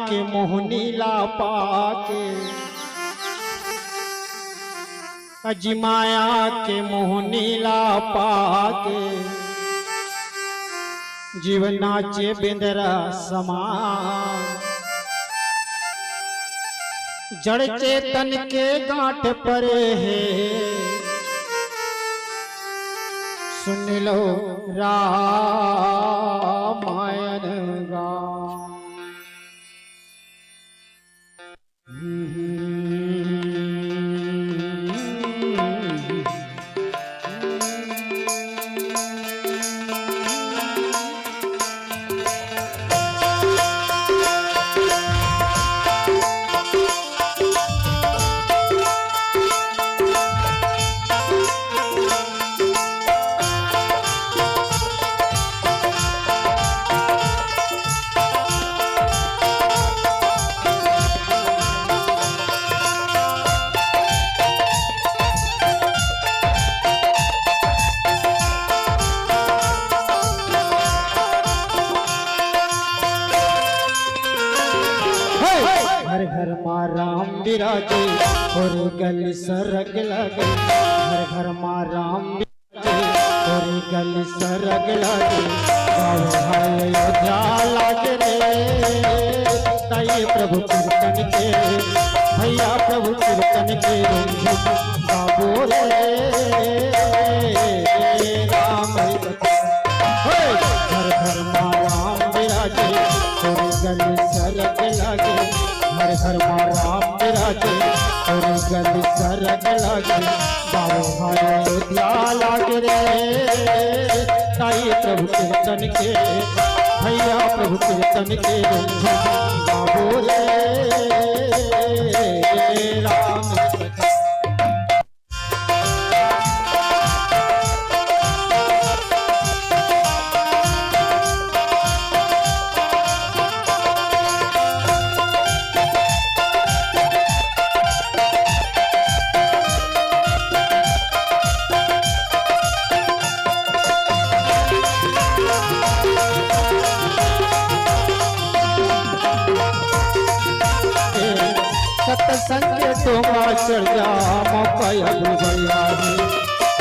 के मोह नीला पाके, अजी माया के मोह नीला पाके, जीवन नाचे बिंदरा समान। जड़ चेतन के गांठ परे है, सुन लो रामायण गा। घर घर माँ राम विराजे और गल सरग लगे। घर घर माँ राम विराजे और गल सरग लगे। गाँव है अयोध्या लागे रे, ताई प्रभु कीर्तन के भैया प्रभु कीर्तन के गाबो रे राम। घर घर माँ राम विराजे और गल सरग लगे। घर घर माँ राम विराजे और गल सरग लगे। गाँव है अयोध्या लागे रे, ताई प्रभु कीर्तन के भैया प्रभु कीर्तन के गाबो रे राम। सत्संग तोमा चढ़ जा मौका भैया रे।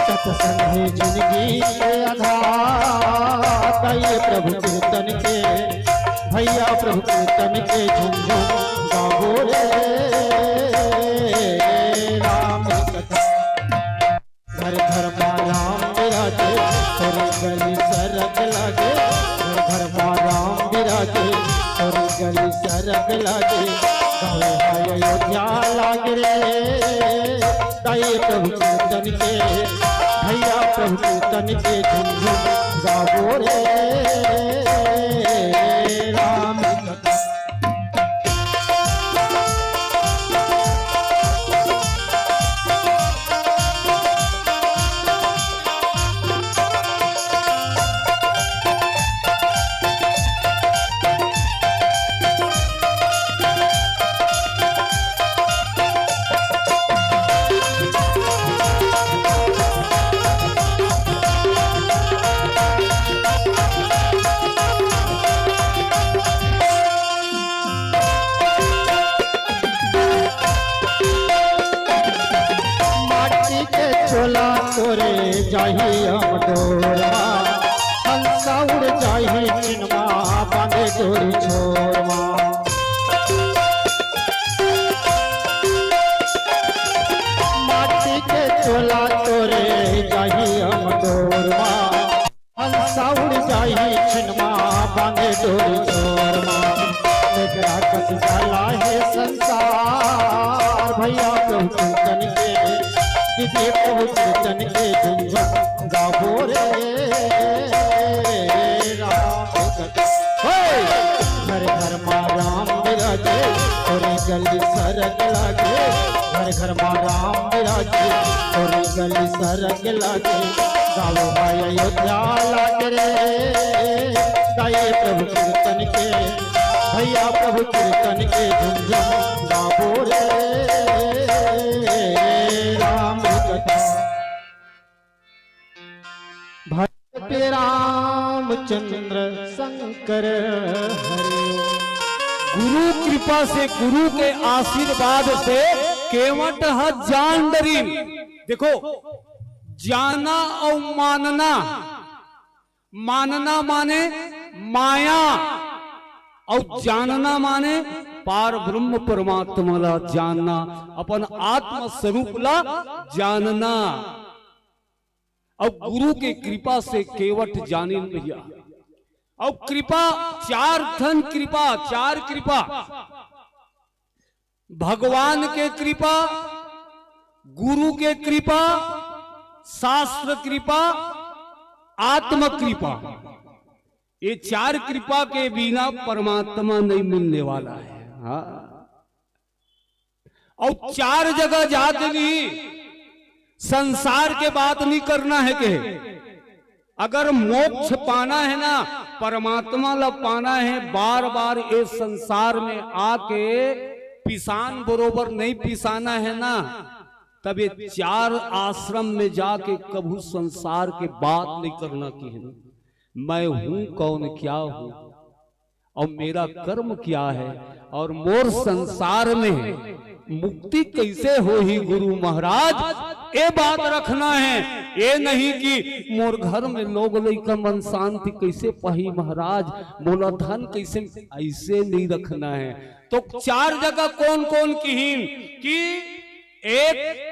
सत्संग है जिंदगी के आधार, ताई प्रभु कीर्तन के भैया प्रभु कीर्तन के झुम झुम गाबो रे राम कथा। घर घर माँ राम विराजे और गली सरग लगे। घर घर माँ राम विराजे और गली सरग लगे। गाँव है अयोध्या लागे रे, ताई प्रभु कीर्तन के भैया प्रभु कीर्तन के झुम झुम गाबो रे राम कथा। चोला तोरे जाही हम डोरा, हंसा उड़ जाही चिन्मा बांधे डोरी छोरमा। माटी के चोला तोरे जाही हम डोरमा, हंसा उड़ जाही चिन्मा बांधे डोरी छोरमा। लेकरा कस जाला है संसार, भैया प्रभु कीर्तन के प्रभु कीर्तन के झुम झुम गाबो रे राम कथा। घर घर माँ राम विराजे और गली सरग लागे। घर घर माँ राम विराजे और गली सरग लागे। गाँव है अयोध्या लागे रे, ताई प्रभु कीर्तन के भैया प्रभु कीर्तन के झुम झुम गाबो रे राम कथा। भक्त रामचंद्र शंकर हरे। गुरु कृपा से, गुरु के आशीर्वाद से केवट है जान डरी। देखो, जाना और मानना, मानना माने माया और जानना माने पार ब्रह्म परमात्मा ला जानना, अपन आत्म स्वरूप ला जानना। और गुरु के कृपा से केवट जानी भैया। और कृपा चार धन कृपा, चार कृपा, भगवान के कृपा, गुरु के कृपा, शास्त्र कृपा, आत्म कृपा। ये चार कृपा के बिना परमात्मा नहीं मिलने वाला है। हाँ। और चार जगह जाके भी संसार के बात नहीं करना है के अगर मोक्ष पाना है ना, परमात्मा ला पाना है, बार बार इस संसार में आके पिसान बरोबर नहीं पिसाना है ना, तब ये चार आश्रम में जाके कभी संसार के बात नहीं करना की है। मैं हूं कौन, क्या हूं और मेरा कर्म क्या है और मोर संसार में मुक्ति कैसे हो ही गुरु महाराज, ये बात रखना है। ये नहीं कि मोर घर में लोग लइका मन शांति कैसे पही महाराज, मोला धन कैसे, ऐसे नहीं रखना है। तो चार जगह कौन कौन की कि एक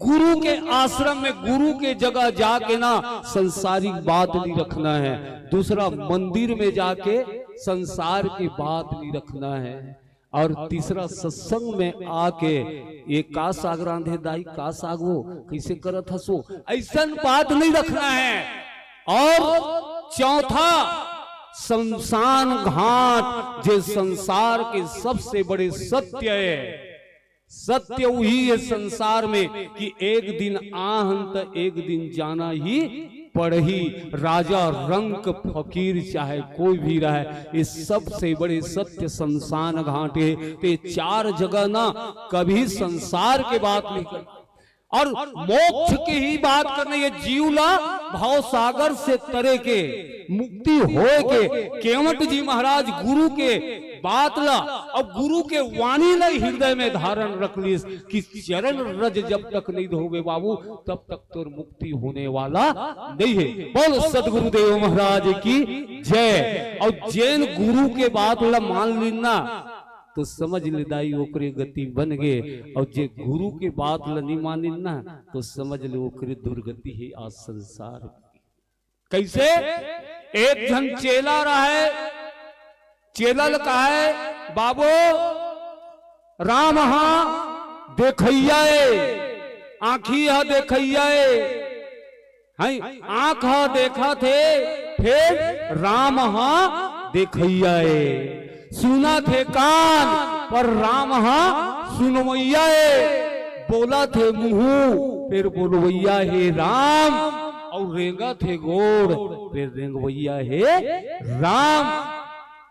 गुरु के आश्रम में, गुरु के जगह जाके ना संसारिक बात नहीं रखना है। दूसरा, मंदिर में जाके संसार की बात नहीं रखना है। और तीसरा, सत्संग में आके ये का साग रांधे दाई, का साग वो कैसे करत हसो, ऐसा बात नहीं रखना है। और चौथा, शमशान घाट जो संसार के सबसे बड़े सत्य है। सत्य वही है संसार में कि एक दिन आहंत, एक दिन जाना ही पढ़ी। राजा, रंक, फकीर चाहे कोई भी रहे, इस सबसे बड़े सत्य शमशान घाट है। तो चार जगह ना कभी संसार के बात नहीं कर और मोक्ष की ही बात करना। ये जीवला भाव सागर से तरे के मुक्ति होए के केवट जी महाराज गुरु के बात ला और गुरु के वाणी ला हृदय में धारण रख ली कि चरण रज जब तक नहीं धोगे बाबू तब तक तो मुक्ति होने वाला नहीं है। बोल सदगुरुदेव महाराज की जय। और जैन गुरु के बात ला मान लेना तो समझ ले दाई ओकरे गति बन गए। और जे गुरु के बात ला नहीं मानी ना तो समझ ले ओकरे दुर्गति है आज संसार की। कैसे? एक जन चेला रहा है, चेला कहा है बाबू राम हा देखैया आखी हा देखैया आंख हा देखा थे, फिर राम हा देखैया सुना थे कान पर राम हा सुनवैया बोला थे मुंह फिर बोलवैया है राम और रेंगा थे गोड़ फिर रेंगवैया है राम।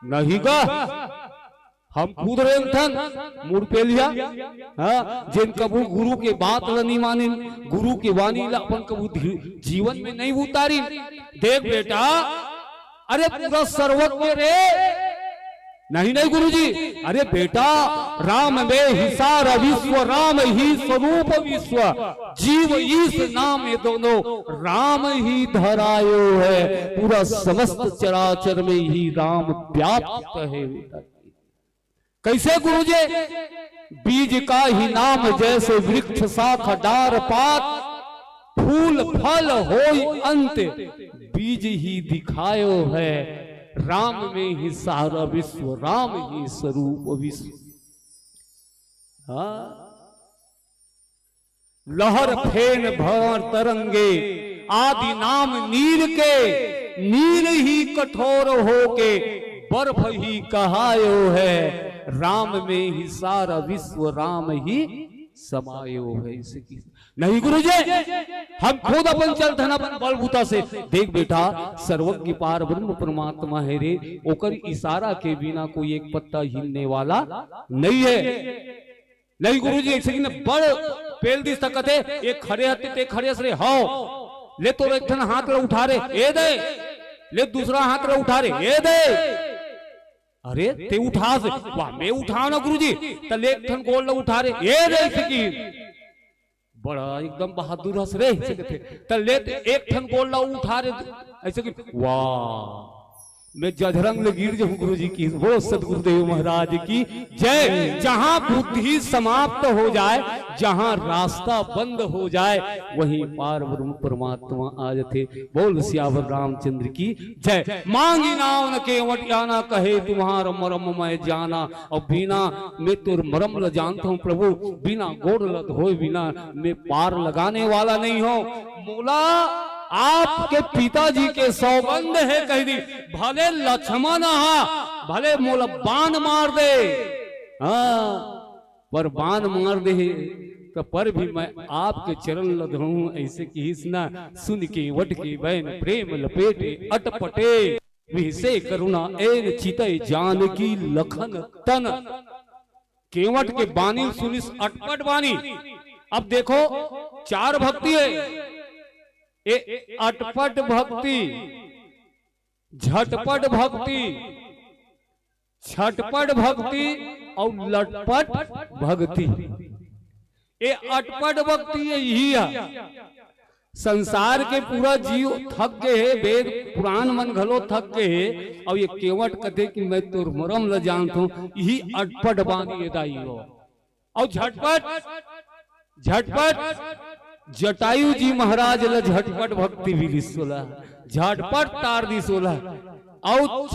नहीं का हम खुद रेंगथन मुड़ पे लिया। हाँ, जिन कबू गुरु के बात ला नहीं माने, गुरु की वाणी ला अपन कबू जीवन में नहीं उतारी। देख बेटा, अरे पूरा सर्वज्ञ रे, नहीं नहीं गुरुजी, अरे बेटा राम में ही सारा विश्व, राम ही स्वरूप विश्व, जीव ईश नाम ये दोनों राम ही धरायो है। पूरा समस्त चराचर में ही राम व्याप्त है। कैसे गुरुजी? बीज का ही नाम जैसे वृक्ष शाखा डार पात फूल फल होय अंत, बीज ही दिखायो है। राम में ही सारा विश्व, राम ही स्वरूप विश्व। लहर फेन भंवर तरंगे आदि नाम नील के, नील ही कठोर होके बर्फ ही कहायो है। राम में ही सारा विश्व, राम ही समायो है। इसे नहीं गुरुजी, हम खुद अपन चलते हैं अपन बलबूता से। देख बेटा, सर्वज्ञ पार ब्रह्म परमात्मा है रे, ओकर इशारा के बिना कोई एक पत्ता हिलने वाला नहीं है। नहीं गुरुजी, एक सेकंड बड़ पेल दिस तक है, एक खड़े हते ते खड़े से हाओ ले तो एक हाथ ला उठा रे ए दे, ले दूसरा हाथ ला उठा रे ए दे। अरे ते उठा से वाह मैं उठाओ ना गुरुजी तो लेख ठन गोल ला उठा रे ये देख की बड़ा एकदम बहादुर हंस रे तो ले एक ठन गोल ला उठा रे ऐसे कि वाह मैं जधरंग में गिर जाऊं गुरु जी की वो सदगुरुदेव महाराज की जय। जहां बुद्धि समाप्त हो जाए, जहां रास्ता बंद हो जाए, वहीं पार ब्रह्म परमात्मा आज थे। बोल सियावर रामचंद्र की जय। मांगी नाव न केवट आना कहे तुम्हारा मरम मैं जाना, और बिना मैं तुर मरम ल जानता हूँ प्रभु, बिना गोड़ लत हो बिना मैं पार लगाने वाला नहीं हो। मोला आपके पिताजी के सौगंध है कह दी, भले लक्ष्मण भले मोला बाण मार दे, हाँ पर बाण मार दे तो पर भी मैं आपके चरण लधूं ऐसे की ना। सुन के वट के बैन प्रेम लपेटे अटपटे, विसे करुणा एन चितय जानकी लखन तन। केवट के बानी सुनिस अटपट बानी। अब देखो चार भक्ति है, अटपट भक्ति, झटपट भक्ति, छटपट भक्ति और लटपट भक्ति। ये अटपट भक्ति यही है। संसार के पूरा जीव थक गए है, वेद पुराण मन घलो थक गए है, और ये केवट कथे कि मैं तुर मरम ल जानता हूं, यही अटपट बानी ये दाई हो। और झटपट जटायु जी महाराज ल झटपट भक्ति भी सोला, झटपट तार दी सोला। और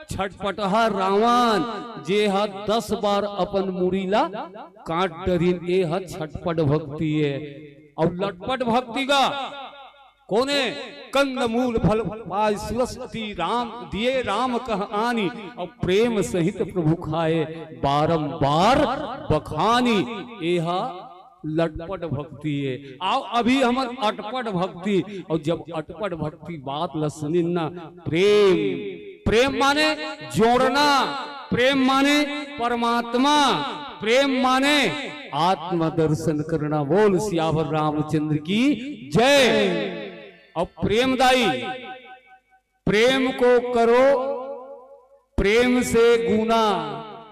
छटपटहा रावण जे हा 10 बार अपन मुड़ीला काट डरीन, ए हा छटपट भक्ति है। और लटपट भक्ति का कोने कंद मूल फल पाय सुरस्वती राम दिए राम कह आनी, और प्रेम सहित प्रभु खाए बारंबार बखानी, एहा लटपट भक्ति है। आओ अभी हमर अटपट भक्ति। और जब अटपट भक्ति बात ल सुनी ना, प्रेम, प्रेम माने जोड़ना, प्रेम माने परमात्मा, प्रेम माने आत्म दर्शन करना। बोल सियावर रामचंद्र की जय। और प्रेमदाई, प्रेम को करो प्रेम से गुना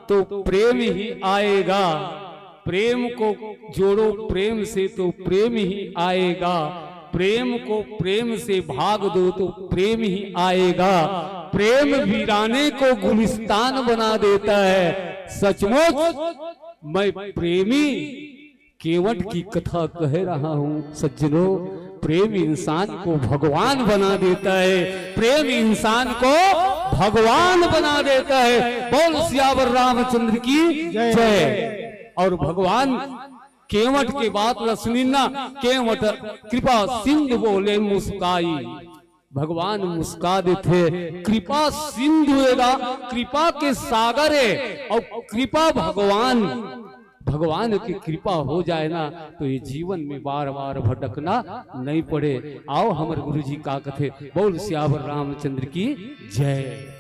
तो प्रेम ही आएगा, प्रेम को जोड़ो प्रेम से तो प्रेम ही आएगा, प्रेम को प्रेम से भाग दो तो प्रेम ही आएगा, प्रेम वीराने को गुलिस्तान बना देता है। सचमुच मैं प्रेमी केवट की कथा कह रहा हूं सज्जनों। प्रेम इंसान को भगवान बना देता है, प्रेम इंसान को भगवान बना देता है। बोल सियावर रामचंद्र की जय। और भगवान केवट के बात सुनी ना, केवट कृपा सिंधु बोले मुस्काई, भगवान मुस्का देते। कृपा सिंधु एगा, कृपा के सागर है। और कृपा भगवान की कृपा हो जाए ना तो ये जीवन में बार बार भटकना नहीं पड़े। आओ हमारे गुरु जी का कथे। बोल सियावर रामचंद्र की जय।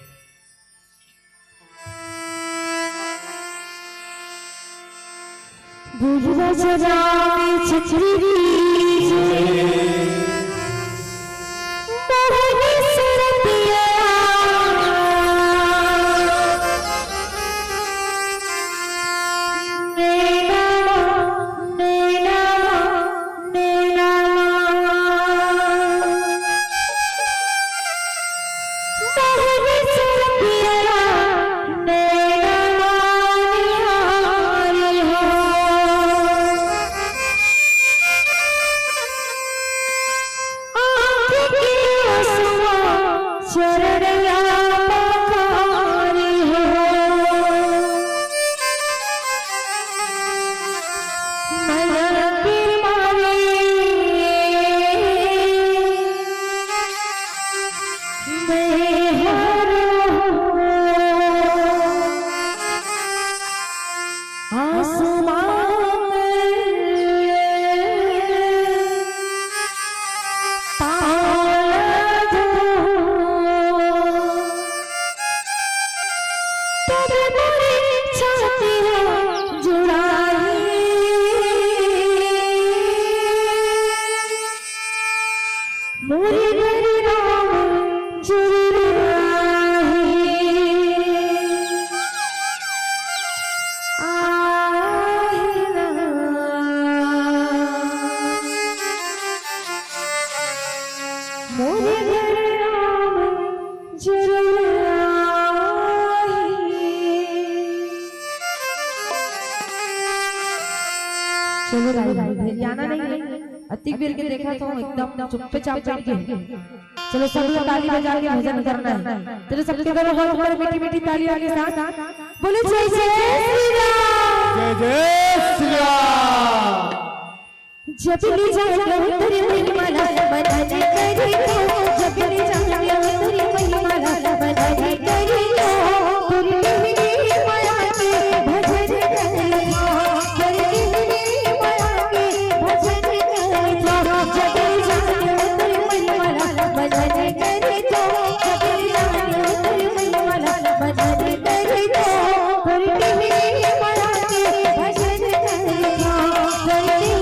चलो राई जाना नहीं है। अतिक बेर के देखा तो एकदम चुपचाप बैठ गए। चलो सब लोग ताली बजा के भजन करना है। चलो सबके घरों में मीठी मीठी तालियों के साथ बोले जय जय श्री राम। जय जय श्री राम। जब ले जाऊंगा तेरी महिमाला बधाई करी तो, जब ले जाऊंगा तेरी महिमाला बधाई करी तो, तेरी मेरी माया के भजन करी तो, तेरी मेरी माया के भजन करी तो, जब ले जाऊंगा तेरी महिमाला बधाई करी तो, जब ले जाऊंगा तेरी महिमाला बधाई करी तो, तेरी मेरी माया के भजन करी तो, तेरी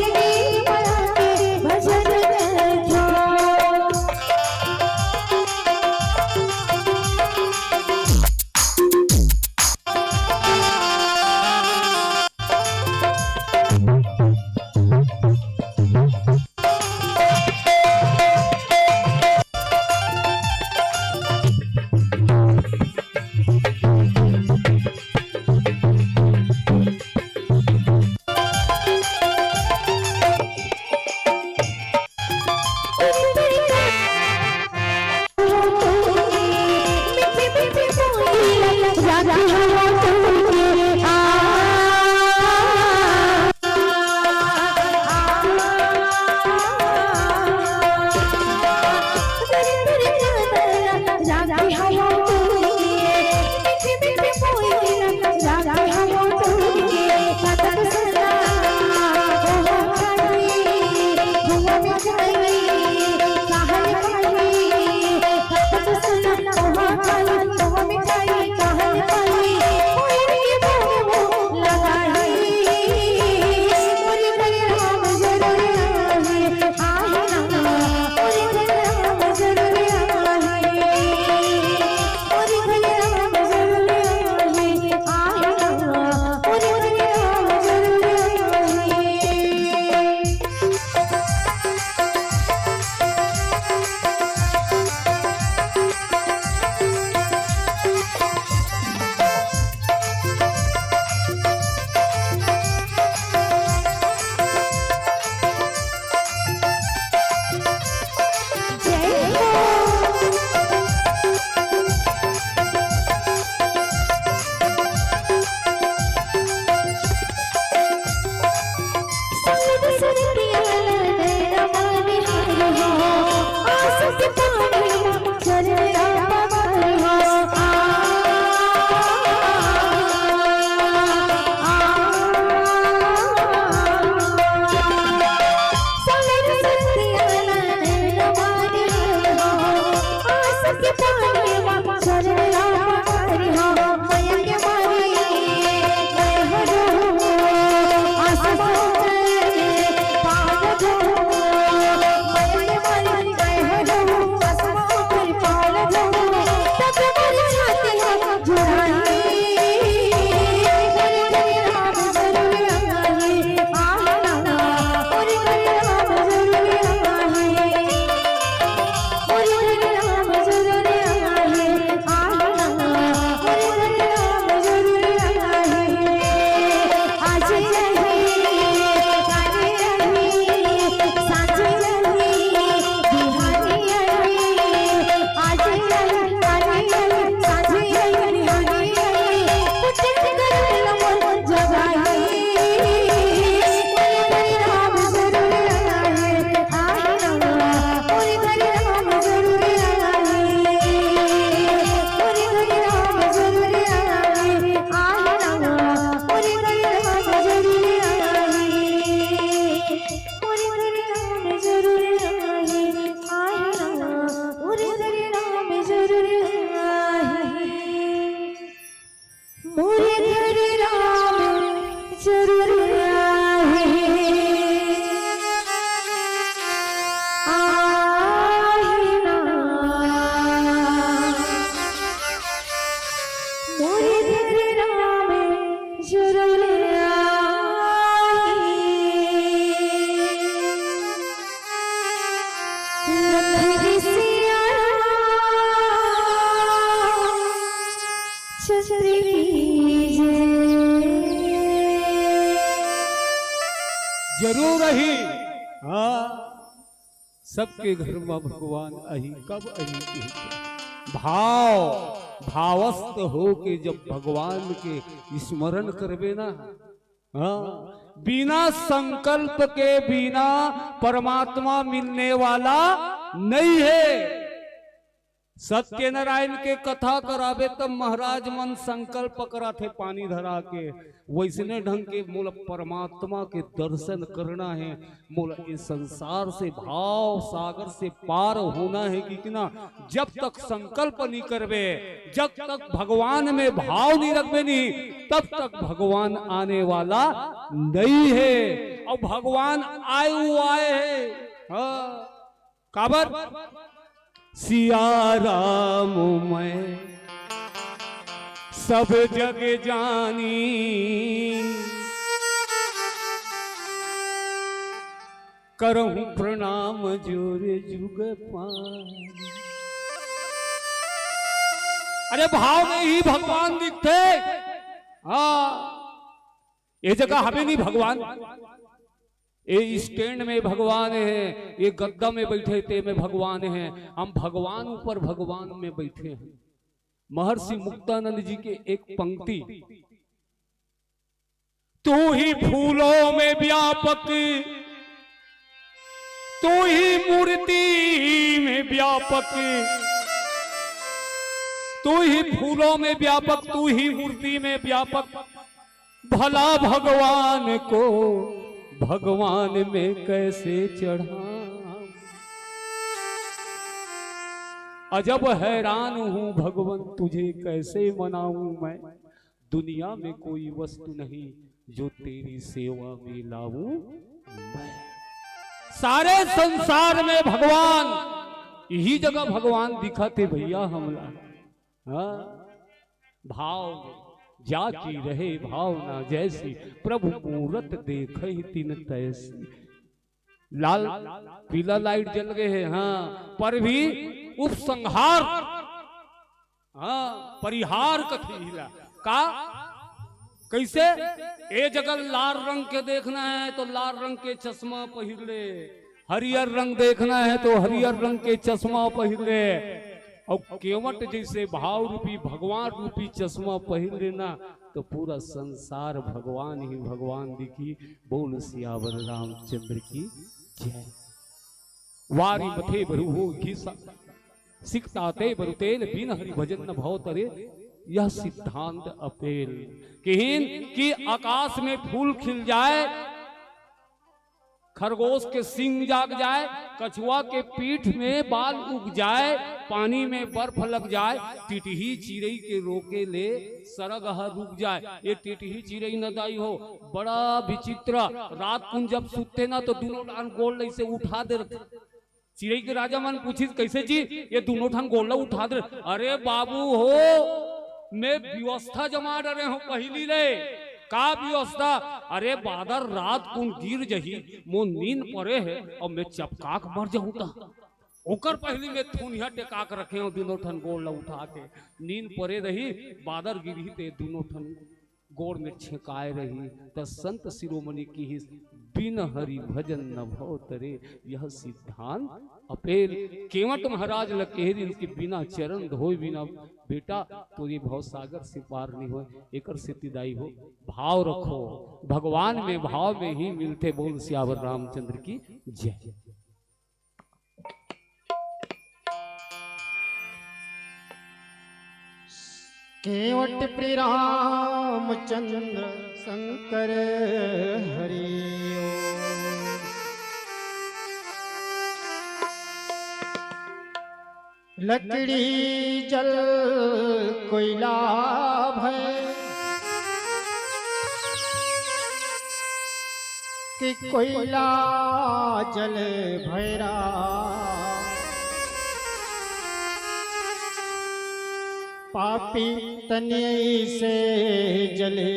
जरूर रही। हाँ, सबके घर में भगवान अही कब अही के भावस्त हो के जब भगवान के स्मरण करबे ना, हाँ, बिना संकल्प के बिना परमात्मा मिलने वाला नहीं है। सत्यनारायण के कथा करावे तब महाराज मन संकल्प करा थे पानी धरा के, वैसने ढंग के मूल परमात्मा के दर्शन करना है। मूल इस संसार से भाव सागर से पार होना है कि ना, जब तक संकल्प नहीं करवे, जब तक भगवान में भाव नहीं रखबे नहीं, तब तक भगवान आने वाला नहीं है। और भगवान आए हुए है। हाँ, काबर सिया राम मैं सब जग जानी, करहूं प्रणाम जोर जुग पानी। अरे भाव में ही भगवान दिखते। हाँ, ये जगह हमें नहीं भगवान, ये स्टैंड में भगवान है, ये गद्दा में बैठे थे में भगवान है, हम भगवान ऊपर भगवान में बैठे हैं। महर्षि मुक्तानंद जी के एक पंक्ति, तू ही फूलों में व्यापक, तू ही मूर्ति में व्यापक, तू ही फूलों में व्यापक, तू ही मूर्ति में व्यापक, भला भगवान को भगवान में कैसे चढ़ा। अजब हैरान हूं भगवान तुझे कैसे मनाऊं मैं, दुनिया में कोई वस्तु नहीं जो तेरी सेवा में लाऊं मैं। सारे संसार में भगवान, यही जगह भगवान दिखाते भैया हमला। हाँ, भाव में जाकी रहे भावना जैसी, प्रभु मूरत देखे तीन तैसी। लाल पीला लाइट जल गए हैं, हाँ, पर भी उपसंहार, हाँ, परिहार कथिला का कैसे। ए जगह लाल रंग के देखना है तो लाल रंग के चश्मा पहिर ले, हरियर रंग देखना है तो हरियर रंग के चश्मा पहिर ले। और केवट जैसे भाव रूपी भगवान रूपी चश्मा पहिर लेना तो पूरा संसार भगवान ही भगवान दिखी। बोल सियावर रामचंद्र की जय। वारी मथे बरु हो घिसा, सिकताते बरु तेल, बिन हरि भजन न भव तरे, यह सिद्धांत अपेल। कि आकाश में फूल खिल जाए, खरगोश के सिंग जाग जाए, कछुआ के पीठ में बाल उग जाए, पानी में बर्फ लग जाए, टिटही चिड़ई के रोके ले सरगह रुक जाए। ये टिटही चिड़ई न दाई हो, बड़ा विचित्र। रात को जब सुते ना तो दोनों डान गोल ऐसे उठा दे। चिड़ई के राजा मन पूछी कैसे जी, ये दोनों ठान गोला उठा दे। अरे बाबू हो, मैं व्यवस्था जमा डरे हूँ पहली ले का व्यवस्था। अरे बादर रात को गिर जही, मो नींद पड़े है और मैं चपकाक मर जाऊंगा। ओकर पहली में थुनिया टेकाक रखे हो, दोनों ठन गोड़ उठा के नींद पड़े रही, बादर गिरी ते दोनों ठन गोड़ में छेकाए रही। त संत शिरोमणि की ही बिन हरि भजन न भव तरे, यह सिद्धांत अपेल। केवट महाराज लकेरी इनके बिना चरण धोए बिना बेटा तो ये भव सागर से पार नहीं हो। एकर सिद्धिदाई हो, भाव रखो, भगवान में भाव में ही मिलते। बोल सियावर रामचंद्र की जय। केवट प्रिय रामचंद्र शंकर हरिओ। लकड़ी जल कोयला भय, कि कोयला जल भैरा। पापी तनिय से जले,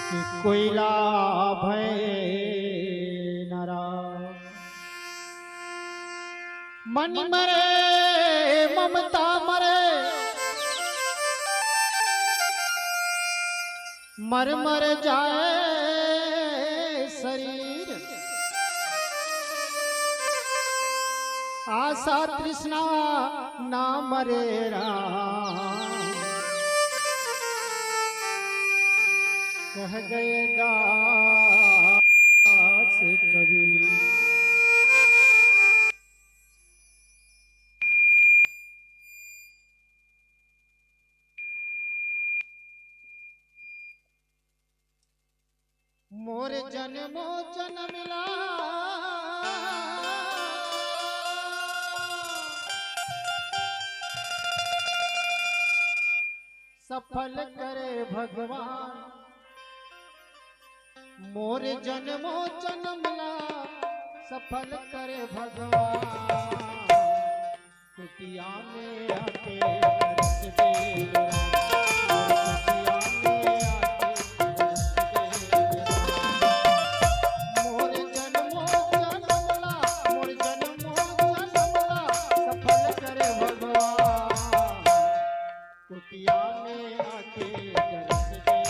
कि कोयला भय नरा। मन मरे ममता मरे, मर मर जाए शरीर, आशा तृष्णा ना मरे राम। कह गए दास कबीर। मोर जन्मो जन्मला सफल करे भगवान। मोर जन्मो जन्मला सफल करे भगवान। कुटिया में आके दर्श दे राम। कुटिया में आके दर्श दे राम। कुटिया में आके दर्श दे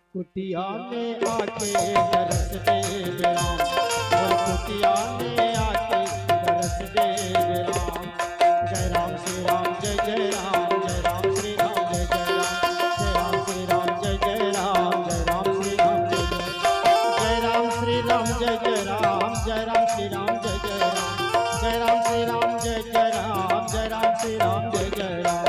कुटिया में आके दर्श दे राम। कुटिया में आके दर्श दे राम। जय राम श्री राम जय जय राम। जय राम श्री राम जय जय राम। जय राम श्री राम जय जय राम। जय राम श्री राम जय जय। जय राम श्री राम जय जय राम। जय राम श्री राम जय जय राम। जय राम श्री राम जय जय राम। जय राम श्री राम जय जय राम।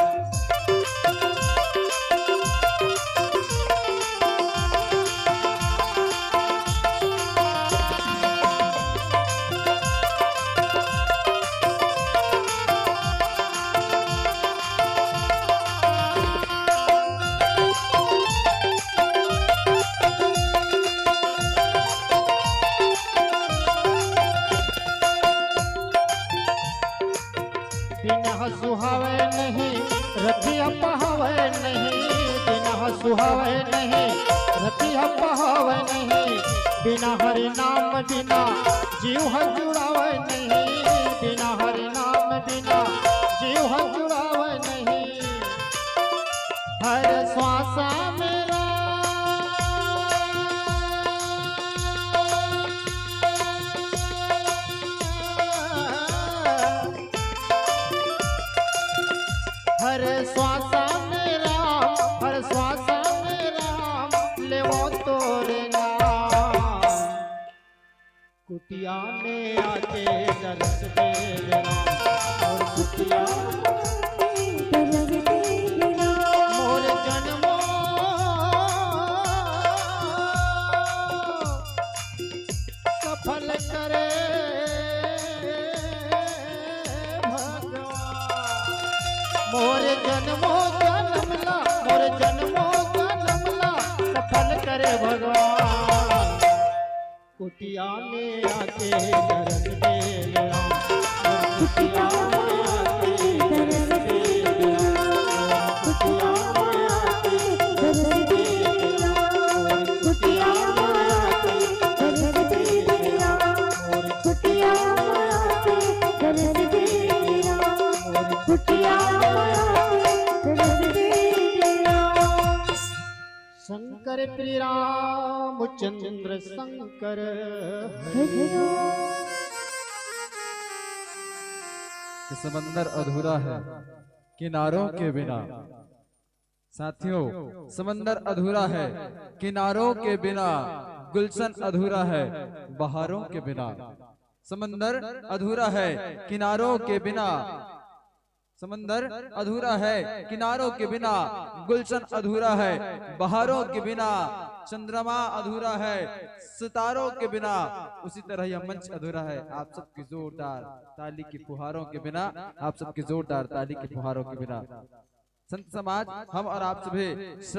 सुहावे नहीं रतिया पहावे नहीं। बिना सुहावे नहीं रतिया पहावे नहीं। बिना हरि नाम बिना जीव जुड़ावे नहीं। बिना हरि नाम बिना जीव जुड़ावे नहीं। हर श्वासा मेरा हर श्वासा में राम। हर श्वासा में राम लेवो तोरे नाम। कुटिया में आके दर्श दे राम। और कुटिया मोर जन्मो सफल करे मोर जन्मो जन्मला। मोर जन्मो जन्मला सफल करे भगवान। कुटिया में आके दर्श दे राम। कुटिया में आके दर्श दे राम। कुटिया में आके दर्श दे राम। कुटिया शंकर प्रिय रामचंद्र शंकर कि समंदर अधूरा है किनारों के बिना। साथियों, समंदर अधूरा है किनारों के बिना, गुलशन अधूरा है बहारों के बिना। समंदर अधूरा है किनारों के बिना, समंदर अधूरा है किनारों के बिना, गुलशन अधूरा है बहारों के बिना, चंद्रमा अधूरा है सितारों के बिना। उसी तरह यह मंच अधूरा है आप सबकी जोरदार ताली की फुहारों के बिना, आप सबकी जोरदार ताली की फुहारों के बिना। संत समाज, हम और आप सभी